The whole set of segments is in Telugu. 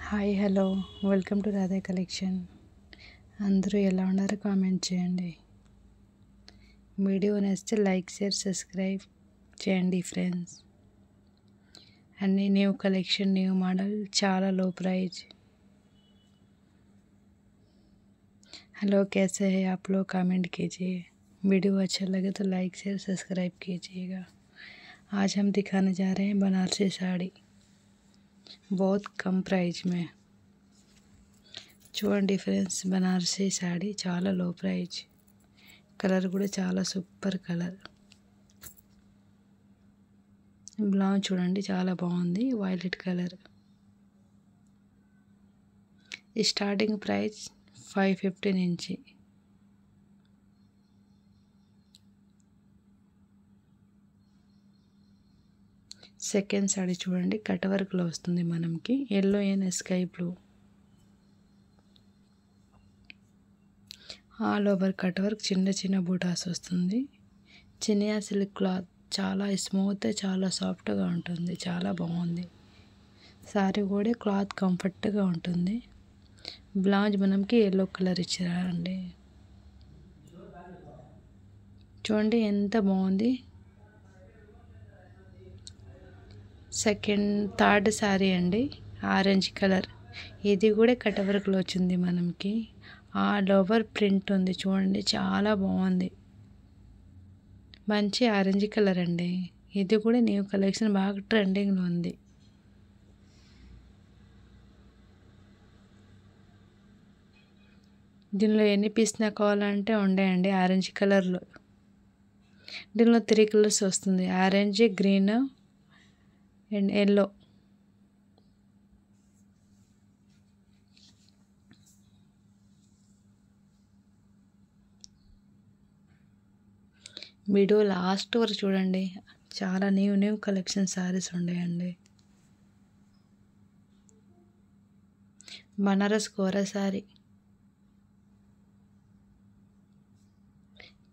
Hi hello welcome to Radha collection. అందరూ ఎలా ఉన్నారో కామెంట్ చేయండి. వీడియో నచ్చితే లైక్ షేర్ సబ్స్క్రైబ్ చేయండి ఫ్రెండ్స్. అన్ని న్యూ కలెక్షన్ న్యూ మోడల్ చాలా లో प्राइस. हेलो कैसे हैं आप लोग, कमेंट कीजिए. वीडियो अच्छा लगे तो लाइक शेयर सब्सक्राइब कीजिएगा. आज हम दिखाने जा रहे हैं बनारसी साड़ी बहुत कम प्राइस में. చూడండి ఫ్రెండ్స్, బనారసీ సాడీ చాలా లో ప్రైస్. కలర్ కూడా చాలా సూపర్ కలర్. బ్లౌజ్ చూడండి చాలా బాగుంది, వైలెట్ కలర్. స్టార్టింగ్ ప్రైస్ 550 నుంచి. సెకండ్ సాడీ చూడండి, కట్ వర్క్లో వస్తుంది మనకి. Yellow and sky blue all over cut work, చిన్న చిన్న బూటాస్ వస్తుంది. చినియా సిల్క్ క్లాత్ చాలా స్మూత్, చాలా సాఫ్ట్గా ఉంటుంది, చాలా బాగుంది. సారీ కూడా క్లాత్ కంఫర్ట్గా ఉంటుంది. బ్లౌజ్ మనకి ఎల్లో కలర్ ఇచ్చారండి. చూడండి ఎంత బాగుంది. థర్డ్ సారీ అండి, ఆరెంజ్ కలర్. ఇది కూడా కట్ వర్క్లో వచ్చింది మనకి. ఆల్ ఓవర్ ప్రింట్ ఉంది చూడండి, చాలా బాగుంది. మంచి ఆరెంజ్ కలర్ అండి. ఇది కూడా న్యూ కలెక్షన్, బాగా ట్రెండింగ్లో ఉంది. దీనిలో ఎన్ని పీస్ నాకు కావాలంటే ఉండేయండి ఆరెంజ్ కలర్లో. దీనిలో 3 కలర్స్ వస్తుంది, orange, green and yellow. Video last వరకు చూడండి, చాలా న్యూ కలెక్షన్ సారీస్ ఉన్నాయండి. Banaras kora sari,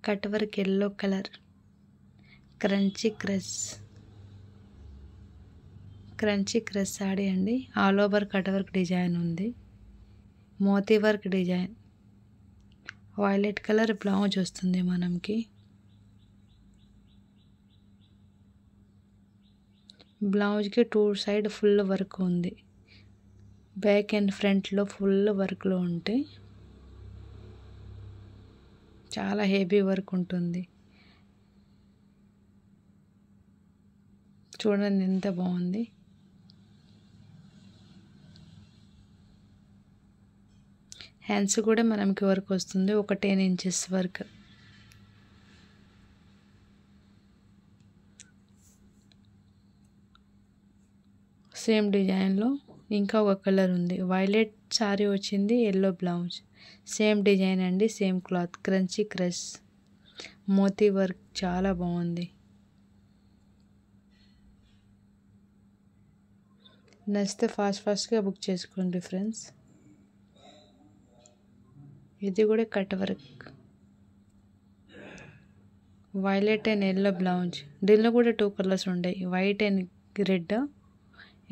cut work yellow colour, crunchy crush sari అండి. All over cut work design ఉంది, moti work design. Violet colour blouse వస్తుంది మనకి. బ్లౌజ్కి 2 సైడ్ ఫుల్ వర్క్ ఉంది. బ్యాక్ అండ్ ఫ్రంట్లో ఫుల్ వర్క్లో ఉంటే చాలా హెవీ వర్క్ ఉంటుంది. చూడండి ఎంత బాగుంది. హ్యాండ్స్ కూడా మనకి వర్క్ వస్తుంది, ఒక 10 ఇంచెస్ వర్క్. సేమ్ డిజైన్లో ఇంకా ఒక కలర్ ఉంది. వైలెట్ సారీ వచ్చింది, ఎల్లో బ్లౌజ్. సేమ్ డిజైన్ అండి, సేమ్ క్లాత్. క్రంచీ క్రష్ మోతీ వర్క్ చాలా బాగుంది. నచ్చితే ఫాస్ట్గా బుక్ చేసుకోండి ఫ్రెండ్స్. ఇది కూడా cut work, violet and yellow blouse. దీనిలో కూడా 2 కలర్స్ ఉంటాయి, white and red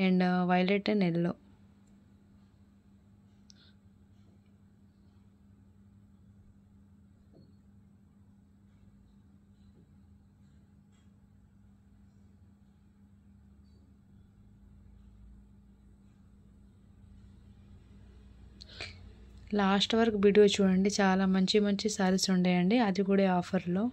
and violet and yellow. Last వరకు వీడియో చూడండి, చాలా మంచి సారీస్ ఉన్నాయండి, అది కూడా ఆఫర్లో.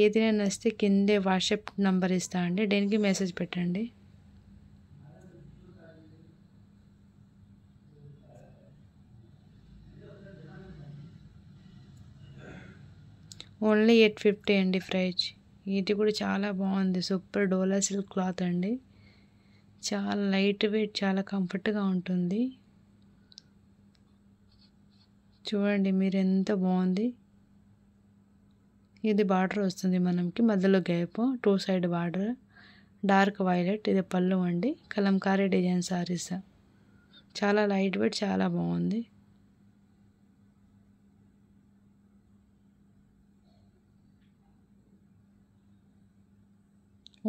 ఏదైనా నచ్చితే కిందే వాట్సాప్ నంబర్ ఇస్తా అండి, దేనికి మెసేజ్ పెట్టండి. ఓన్లీ 850 అండి ప్రైజ్. ఇది కూడా చాలా బాగుంది, సూపర్ డోలా సిల్క్ క్లాత్ అండి. చాలా లైట్ వెయిట్, చాలా కంఫర్ట్గా ఉంటుంది. చూడండి మీరు ఎంత బాగుంది. ఇది బార్డర్ వస్తుంది మనకి, మధ్యలో gap, 2 side border, dark violet. ఇది పళ్ళు అండి, కలంకారీ డిజైన్ సారీస్. చాలా లైట్ వెయిట్, చాలా బాగుంది.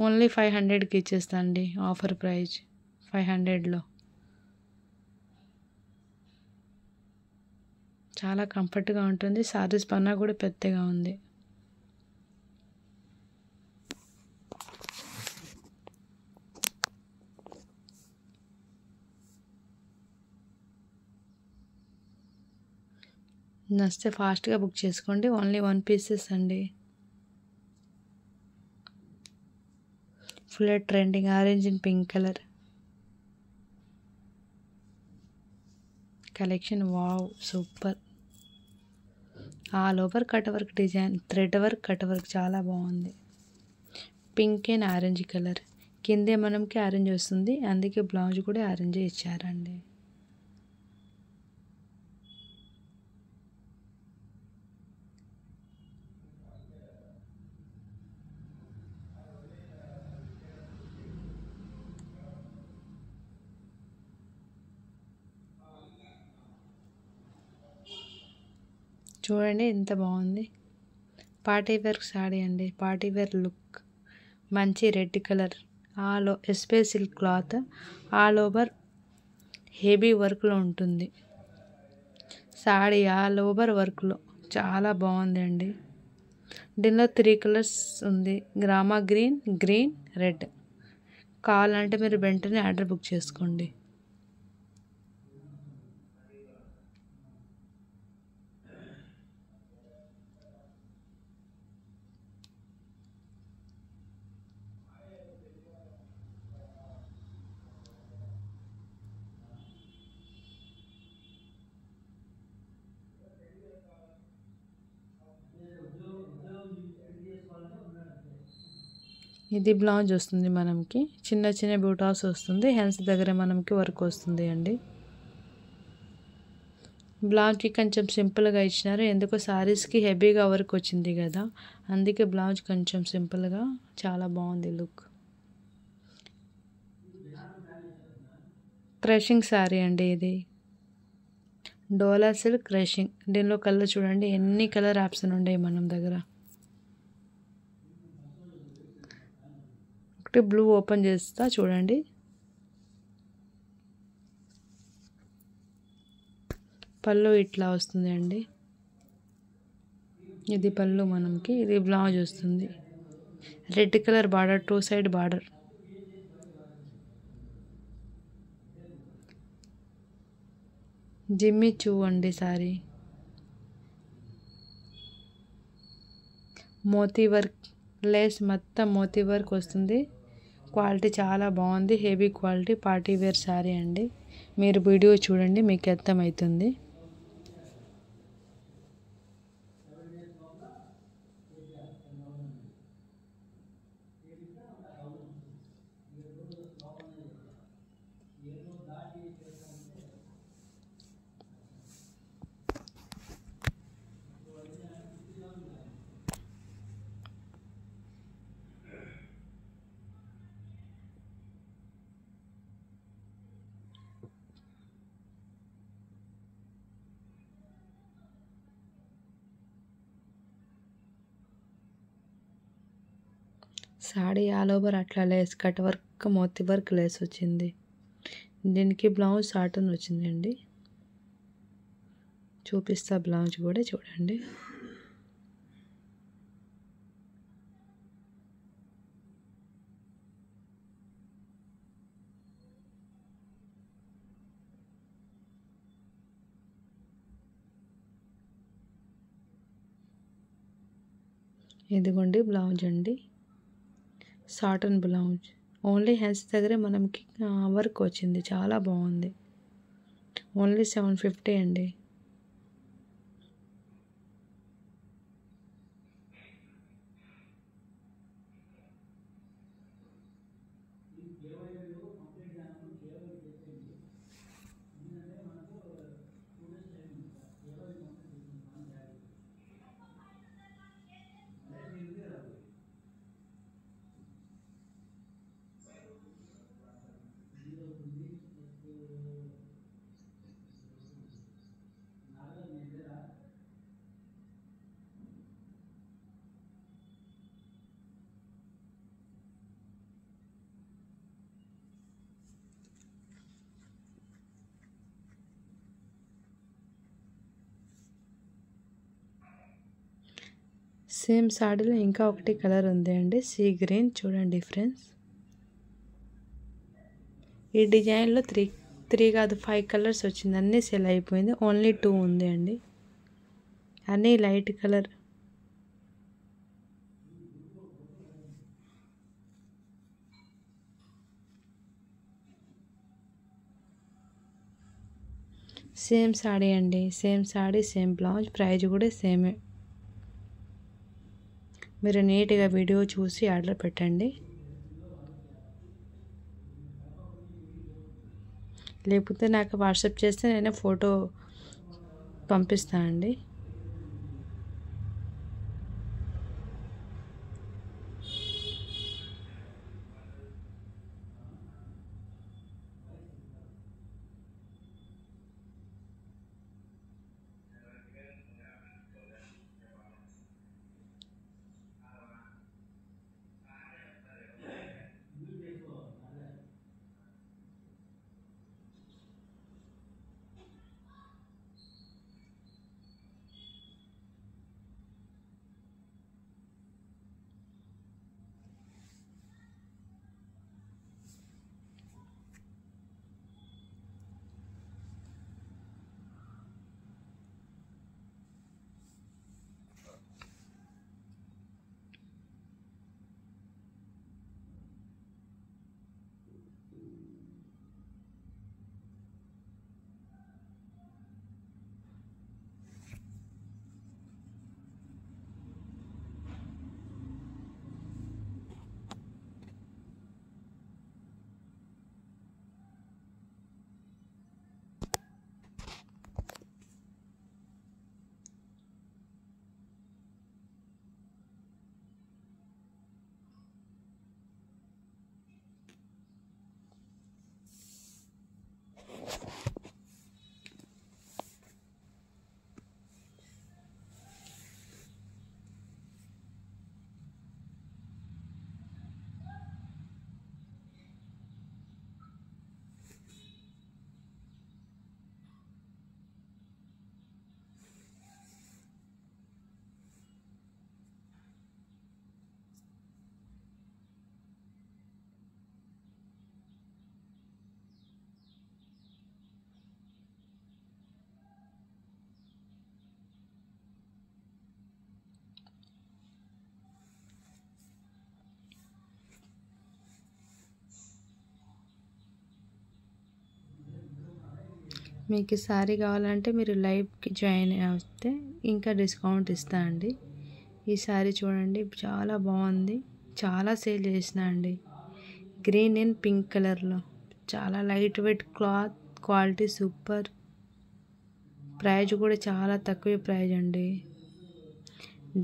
ఓన్లీ 500కి ఇచ్చేస్తా అండి, ఆఫర్ ప్రైజ్ 500లో. చాలా కంఫర్ట్గా ఉంటుంది. సారీస్ పన్నా కూడా పెద్దగా ఉంది. నచ్చితే ఫాస్ట్గా బుక్ చేసుకోండి. ఓన్లీ 1 పీసెస్ అండి. Full trending orange and pink colour collection. Wow, super. All over cut work design, thread work, cut work చాలా బాగుంది. Pink and orange colour. కిందే మనకి ఆరెంజ్ వస్తుంది, అందుకే బ్లౌజ్ కూడా ఆరెంజే ఇచ్చారండి. చూడండి ఎంత బాగుంది. పార్టీ వేర్ సారీ అండి, పార్టీ వేర్ లుక్. మంచి రెడ్ కలర్, ఎస్పే silk cloth, all over heavy వర్క్లో ఉంటుంది. సారీ ఆల్ ఓవర్ వర్క్లో చాలా బాగుంది అండి. దీనిలో 3 కలర్స్ ఉంది, గ్రామా గ్రీన్, గ్రీన్, రెడ్. కావాలంటే మీరు వెంటనే ఆర్డర్ బుక్ చేసుకోండి. ఇది బ్లౌజ్ వస్తుంది మనకి, చిన్న చిన్న బూటాస్ వస్తుంది, హ్యాండ్స్ దగ్గర మనకి వర్క్ వస్తుంది అండి. బ్లౌజ్కి కొంచెం సింపుల్గా ఇచ్చినారు, ఎందుకో సారీస్కి హెవీగా వర్క్ వచ్చింది కదా, అందుకే బ్లౌజ్ కొంచెం సింపుల్గా చాలా బాగుంది లుక్. క్రషింగ్ సారీ అండి ఇది, డోలా సిల్క్ క్రషింగ్. దీనిలో కలర్ చూడండి, ఎన్ని కలర్ ఆప్షన్ ఉన్నాయి మనం దగ్గర. ఒకటి బ్లూ ఓపెన్ చేస్తా చూడండి. పళ్ళు ఇట్లా వస్తుంది అండి, ఇది పళ్ళు మనకి. ఇది బ్లౌజ్ వస్తుంది, red colour border, 2 side border. జిమ్మి చూ అండి సారీ, మోతీ వర్క్ లేస్, మొత్తం మోతీ వర్క్ వస్తుంది. క్వాలిటీ చాలా బాగుంది, heavy quality party wear sari అండి. మీరు వీడియో చూడండి, మీకు అర్థమవుతుంది. సారీ ఆల్ ఓవర్ అట్లా లేస్, కట్ వర్క్, మోతీ వర్క్ లేస్ వచ్చింది. దీనికి బ్లౌజ్ సాటన్ వచ్చిందండి, చూపిస్తా బ్లౌజ్ కూడా చూడండి. ఇదిగోండి బ్లౌజ్ అండి, సాటన్ బ్లౌజ్. ఓన్లీ హ్యాండ్స్ దగ్గరే మనకి వర్క్ వచ్చింది, చాలా బాగుంది. ఓన్లీ 750 అండి. సేమ్ సాడీలో ఇంకా ఒకటి కలర్ ఉంది అండి, సీ గ్రీన్. చూడండి ఫ్రెండ్స్, ఈ డిజైన్లో త్రీ కాదు 5 కలర్స్ వచ్చింది. అన్నీ సెల్ అయిపోయింది, ఓన్లీ 2 ఉంది అండి. అన్నీ లైట్ కలర్. సేమ్ సాడీ అండి, same sari, same blouse, price కూడా సేమే. మీరు నీట్గా వీడియో చూసి ఆర్డర్ పెట్టండి, లేకపోతే నాకు వాట్సాప్ చేస్తే నేను ఫోటో పంపిస్తానండి. మీకు ఈ సారీ కావాలంటే మీరు లైవ్కి జాయిన్ అవుతే ఇంకా డిస్కౌంట్ ఇస్తా అండి. ఈ సారీ చూడండి, చాలా బాగుంది, చాలా సేల్ చేసిన అండి. గ్రీన్ అండ్ పింక్ కలర్లో, చాలా light weight cloth, quality super, price కూడా చాలా తక్కువ ప్రైజ్ అండి.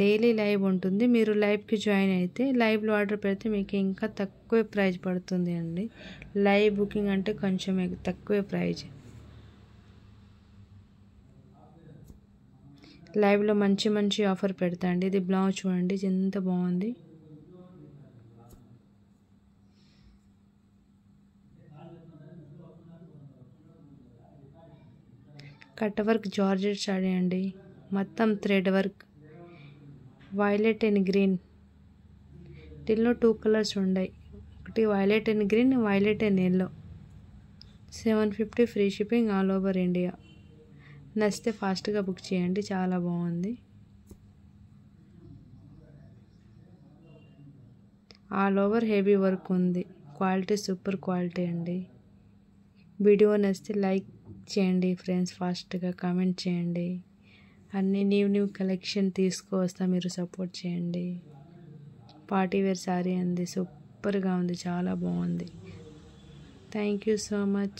డైలీ లైవ్ ఉంటుంది, మీరు లైవ్కి జాయిన్ అయితే లైవ్లో ఆర్డర్ పెడితే మీకు ఇంకా తక్కువ ప్రైజ్ పడుతుంది అండి. లైవ్ బుకింగ్ అంటే కొంచెం తక్కువ ప్రైజ్. లైవ్లో మంచి మంచి ఆఫర్ పెడతా అండి. ఇది బ్లౌజ్ చూడండి ఎంత బాగుంది. కట్ వర్క్ జార్జెట్ సారీ అండి, మొత్తం thread work, violet and green. దీనిలో 2 కలర్స్ ఉన్నాయి, ఒకటి violet and green, violet and yellow. 750 free shipping all over India. నచ్చితే ఫాస్ట్గా బుక్ చేయండి, చాలా బాగుంది. ఆల్ ఓవర్ హెవీ వర్క్ ఉంది, క్వాలిటీ సూపర్ క్వాలిటీ అండి. వీడియో నచ్చితే లైక్ చేయండి ఫ్రెండ్స్, ఫాస్ట్గా కామెంట్ చేయండి. అన్ని న్యూ కలెక్షన్ తీసుకువస్తా, మీరు సపోర్ట్ చేయండి. పార్టీ వేర్ సారీ అండి, సూపర్గా ఉంది, చాలా బాగుంది. Thank you so much.